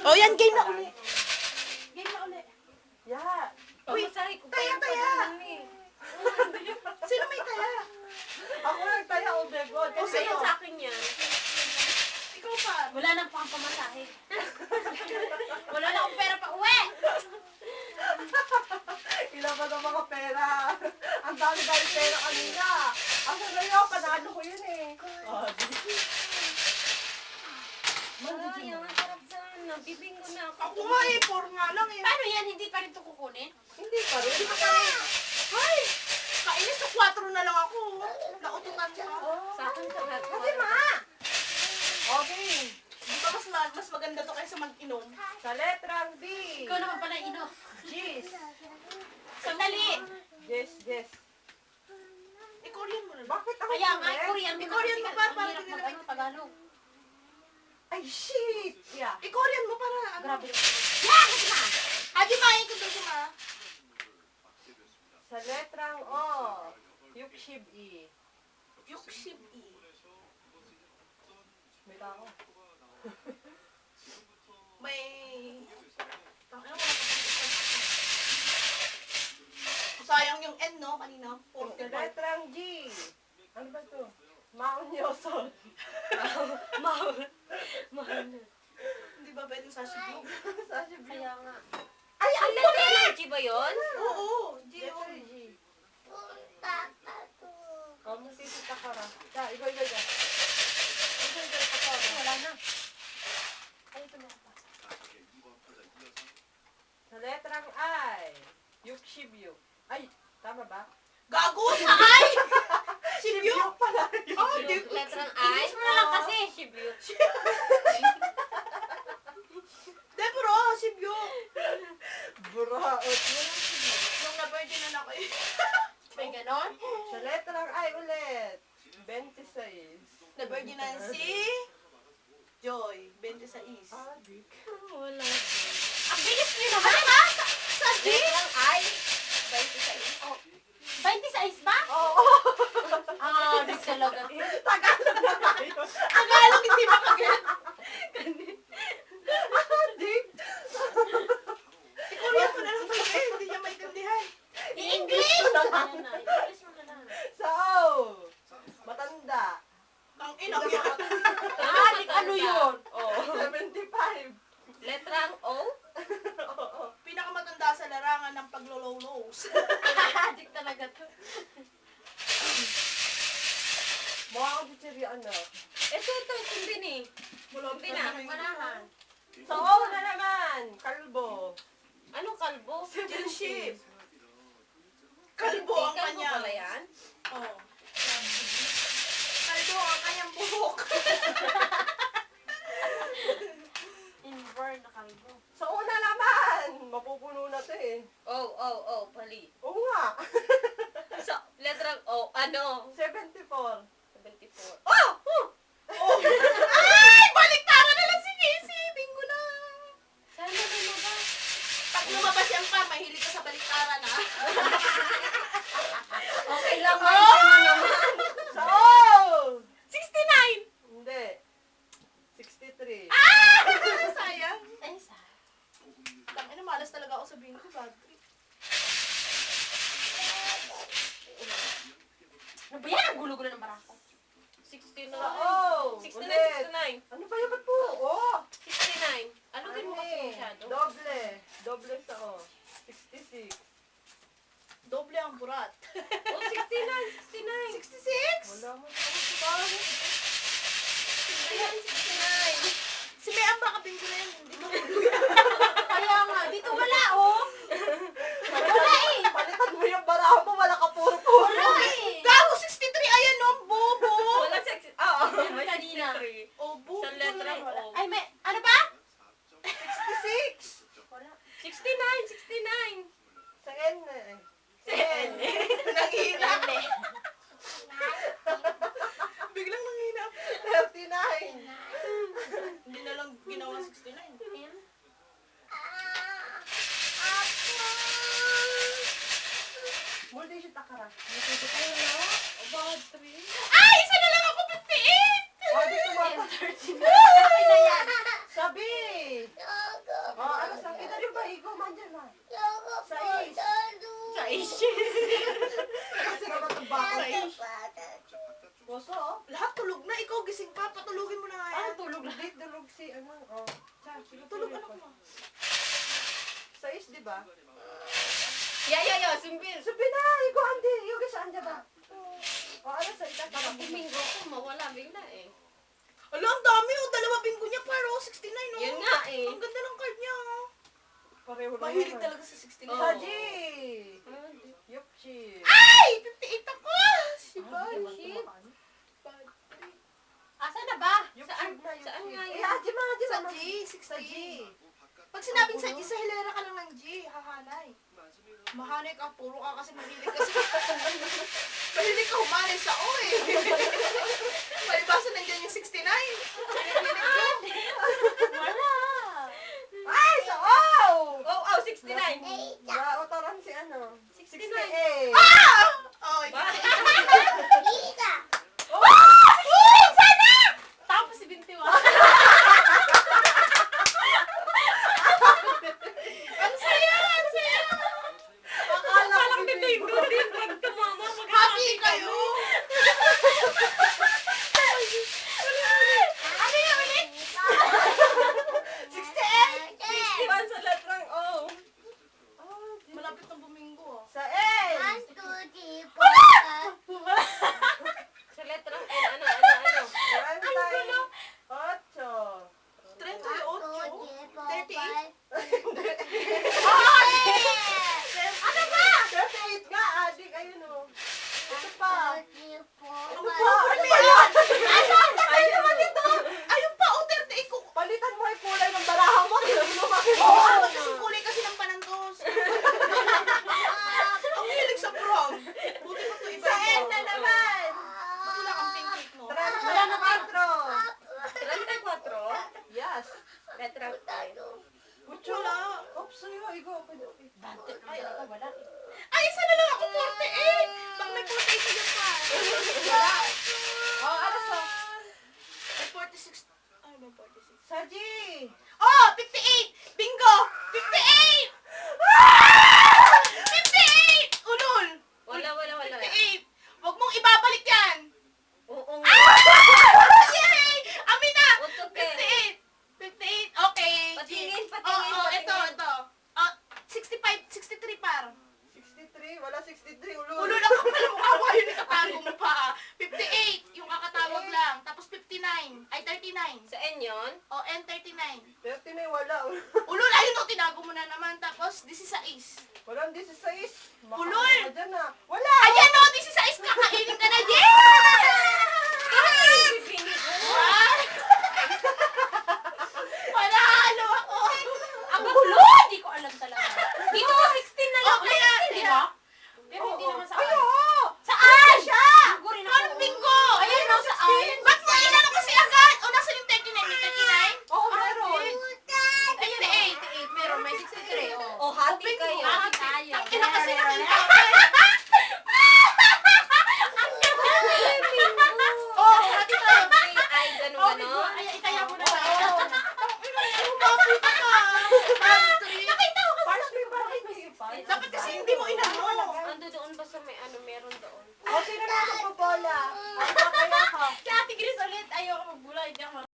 Oh, yan, game na uli. Game na uli. Yeah. Uy, taya, taya. Sino may taya? Ako nagtaya, oh my God. O, sa'yo. Sa akin yan. Ikaw pa. Wala nang pang pamasahe. Wala na akong pera pa uwi. Ilan ba ng mga pera? Ang dami-dami pera kanina. Ako na yun, panalo ko yun eh. Oh, Ay, ang sarap sana. Bibingo na ako. Ako nga eh, 4 nga lang eh. Paano yan? Hindi pa rin ito kukunin? hindi pa rin. Hindi pa tayo. Ay, kainis sa 4 na lang ako. Naututan ka. Sa akin ka na. Kasi ma! Okay. Di ba mas maganda to kaysa mag-inom? Sa letrang B. Ikaw naman pala ino. Gis. Sandali. Yes, yes. I-Korean mo na lang. Bakit ako Kaya nga, correct? Korean mo Korean mo pa, Ang para hirap hindi mag na- ano, Tagalog. Ay, shit! Yeah. I-Korean mo para ano. Grabe. Yan! Adi main ko doon ma. Sa letrang O. Yukshib E. Yukshib E. May tao. May... Tangina, wala pa pang- Sayang yung N, no? Kanina. 40 Sa letrang G. Ano ba to? Maunyoso. Mahal na. Hindi ba pwedeng sashimi? Sashib E. Kaya nga. Ay, Ang letter ba yun? Oo, G Letter yun. G. Oh, masisita ka ra. Da, iba. Iba ka pa. Wala na. Ay, ito na pa. Sa letrang I. Yukshibyu. Ay, tama ba? Gago sa I! Shibyu? pala. Oh, di ko. Letrang I? English mo na lang kasi. Shibyu. De, bro, Shibyu. Buraot. Nung na-virgin na ako eh. May ganon? Sa letrang I ulit. 26. Na-virgin na si... Joy, 26. Adik. Wala. Ang bilis niyo naman. Ha? Sa G? Letrang I? 26. Oh. 26 ba? Oo. Ah, di talaga. Tagalog na tayo. Tagalog, hindi makaget. Adik. I-Korean mo na lang talaga eh. Hindi niya maintindihan. English! English mo na lang. Sa O. Matanda. Ang inang yan. Ah, ano yun? Oh. 75. Letrang O? Oo. Pinakamatanda sa larangan ng paglololos. Adik talaga to. Mukha akong chichiri anak. Ito, din eh. Mulog Hindi na, manahan. Sa O na naman. Kalbo. Anong kalbo? Citizenship. Kalbo ang Kalbo kanya. pala yan? Oo. Kalbo ang kanyang buhok. Inborn na kalbo. Sa O na naman. Mapupuno na to eh. Oh, pali. Oo nga. So, letrang O, ano? 74. 74. Oh! Oh! Ay! Baliktaran na lang si Casey! Bingo na! Sana lumabas. Pag lumabas yan pa, mahilig ka sa baliktaran ha? Okay lang, Oh! mo naman. Sa O! 69! Hindi. 63. Ah! Sayang. Ay, sa. Tangina, malas talaga ako sa bingo. Bad trip. Ano ba yan? Ang gulo-gulo ng barako. 69. Sa O! 69, Ulit. 69. Ano ba yung ba't po? O! 69. Ano din mo kasi masyado? Doble. Doble sa O. 66. Doble ang burat. Oh, 69, 69. 66? Wala mo sa ako. 69. Si May ang baka bingo na yan. Hindi ba? Kaya nga, dito wala, oh. Wala eh. Palitan mo yung baraho mo, wala ka puro-puro. Wala eh. Gago 63! Ayan no, bobo! Wala sex. Oo, may kanina. Oh, bobo. Sa letrang Wala. O. Ay, may, ano ba? 66. Wala. 69, 69. Sa N eh. Sa N. Nanghina. Biglang nanghina. 39. Hindi na lang ginawa 69. di ba? Ya, sumpil. Sabi na, igo, andi. Yung saan dyan ba? O, ano sa itas? Baka buminggo ko, mawala bigla eh. Ala, ang dami oh. Dalawa bingo niya pero 69 oh. Yun nga eh. Ang ganda ng card niya oh. Pareho lang. Mahilig talaga sa 69. Oo. Saji! Yupchi! Ay! 58 ako! Si Shit. Asan na ba? Saan? Saan nga Eh, yun? Haji ma, Haji Sa ma. G, Sa G. 60. Pag sinabing sa G, sa hilera ka lang ng G, hahanay. Mahanay ka, puro ka kasi mahilig ka sa... mahilig ka humanay sa O eh. Palibasa nandiyan yung 69. Mahilig ka. Wala. Ay, sa O! Oh, 69. Wala, otoran si ano? 69. 68. Ah! Oh, Tapos si Binti wa. ang saya! Ang saya! Akala ko Parang bibinggo din pag tumama. Happy kayo! Ano yung ulit? 68! 61 sa latrang O. Malapit ng bumingo ah. Sa A! Sa latrang N, ano? 38. 38? 38 nga, adik, ayun o. Ito pa. Ano pa? Ano yan? Ayun naman ito. Ayun pa, oh, 38 ko. Palitan mo yung kulay ng baraha mo. Lumaki mo. Oo, oh, kasi kulay kasi ng panantos. Ang hilig sa prom. Buti mo ito iba. Sa N na naman. Ba't wala kang pink cake mo? Wala na 34? Yes. Letra P. Mucho. Wala. Oops, sa'yo. Igo. Ay, ako wala. Ay, isa na lang ako 48. Bang may 48 sa pa. Wala. Oh, ano sa? May 46. Ay, may 46. Saji. Oh, 58! Bingo! 58! Ah! 58! Ulol! Wala. 58! Huwag mong ibabalik yan! Oo. Yay! Amin na! Utoke. 58! 58, okay. Patingin. Oh, ito. 65, 63 par. 63. Wala 63. Ulul. Ulol ako pala mukha mo yun ikatago mo pa. 58, yung kakatawag lang. Tapos 59, ay 39. Sa N yun? O, N39. 39. Wala. Ulol, ayun o, tinago mo na naman. Tapos, 16. Walang 16. Ulul! Dyan na. Wala. Ayan o, 16, kakainin ka na. Yeah!